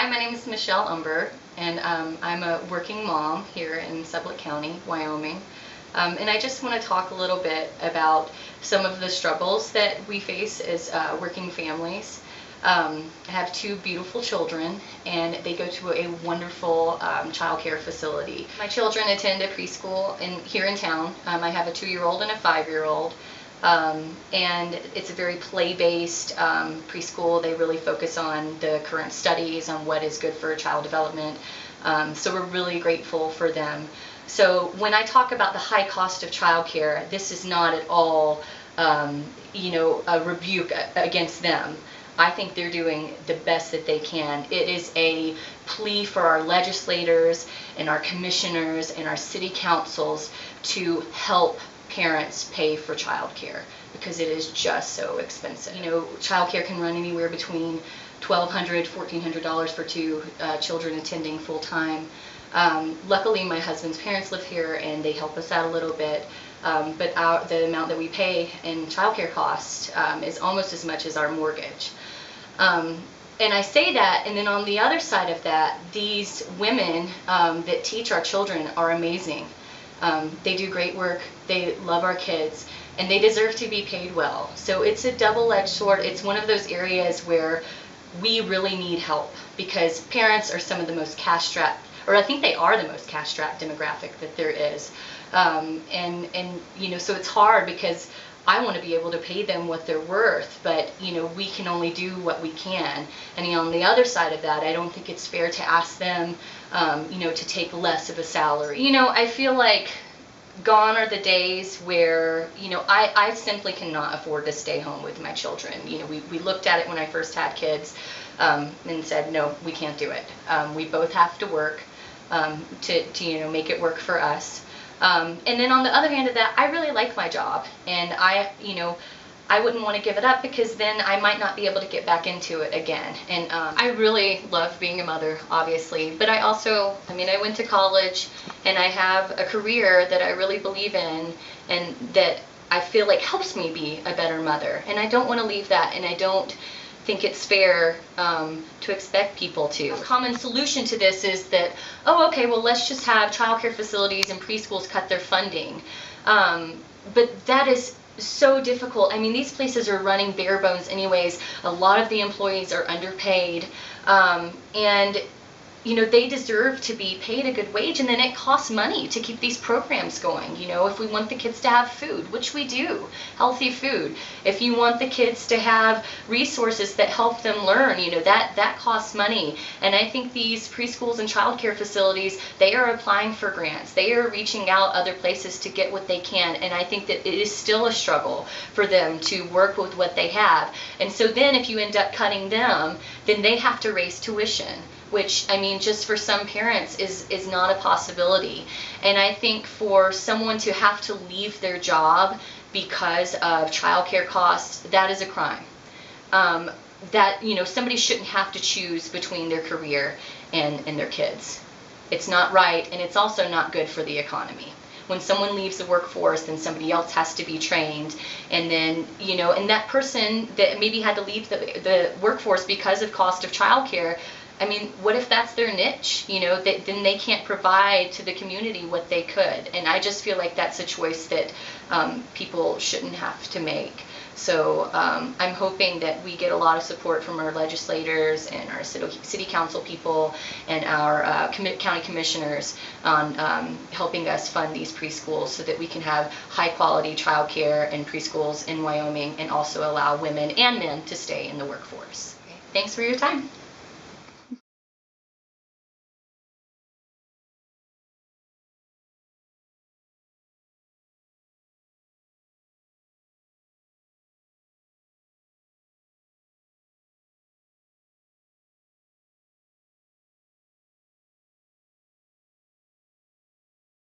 Hi, my name is Michelle Umber, and I'm a working mom here in Sublette County, Wyoming. And I just want to talk a little bit about some of the struggles that we face as working families. I have two beautiful children, and they go to a wonderful child care facility. My children attend a preschool here in town. I have a 2-year-old and a 5-year-old. And it's a very play-based preschool. They really focus on the current studies on what is good for child development. So we're really grateful for them. So when I talk about the high cost of childcare, this is not at all, a rebuke against them. I think they're doing the best that they can. It is a plea for our legislators and our commissioners and our city councils to help parents pay for childcare, because it is just so expensive. Childcare can run anywhere between $1,200, $1,400 for two children attending full time. Luckily, my husband's parents live here and they help us out a little bit, but the amount that we pay in childcare costs is almost as much as our mortgage. And I say that, and then on the other side of that, these women that teach our children are amazing. They do great work, they love our kids, and they deserve to be paid well. So it's a double-edged sword. It's one of those areas where we really need help, because parents are some of the most cash-strapped, or I think they are the most cash-strapped demographic that there is. So it's hard, because I want to be able to pay them what they're worth, but we can only do what we can. And on the other side of that, I don't think it's fair to ask them to take less of a salary. I feel like gone are the days where I simply cannot afford to stay home with my children. We looked at it when I first had kids and said, no, we can't do it. We both have to work to make it work for us. And then on the other hand of that, I really like my job, and I wouldn't want to give it up, because then I might not be able to get back into it again. And I really love being a mother, obviously, but I also, I went to college, and I have a career that I really believe in, and that I feel like helps me be a better mother. And I don't want to leave that, and I don't think it's fair to expect people to. A common solution to this is that, oh, okay, well, let's just have childcare facilities and preschools cut their funding. But that is so difficult. These places are running bare bones anyways. A lot of the employees are underpaid, and they deserve to be paid a good wage, and then it costs money to keep these programs going. If we want the kids to have food, which we do, healthy food, if you want the kids to have resources that help them learn, that costs money. And I think these preschools and childcare facilities, they are applying for grants. They are reaching out other places to get what they can, and I think that it is still a struggle for them to work with what they have. And so then if you end up cutting them, then they have to raise tuition, which, just for some parents is not a possibility. And I think for someone to have to leave their job because of childcare costs, that is a crime. Somebody shouldn't have to choose between their career and their kids. It's not right, and it's also not good for the economy. When someone leaves the workforce, then somebody else has to be trained, and then, and that person that maybe had to leave the workforce because of cost of childcare, what if that's their niche? Then they can't provide to the community what they could. And I just feel like that's a choice that people shouldn't have to make. So I'm hoping that we get a lot of support from our legislators and our city council people and our county commissioners on helping us fund these preschools, so that we can have high quality childcare and preschools in Wyoming, and also allow women and men to stay in the workforce. Okay. Thanks for your time.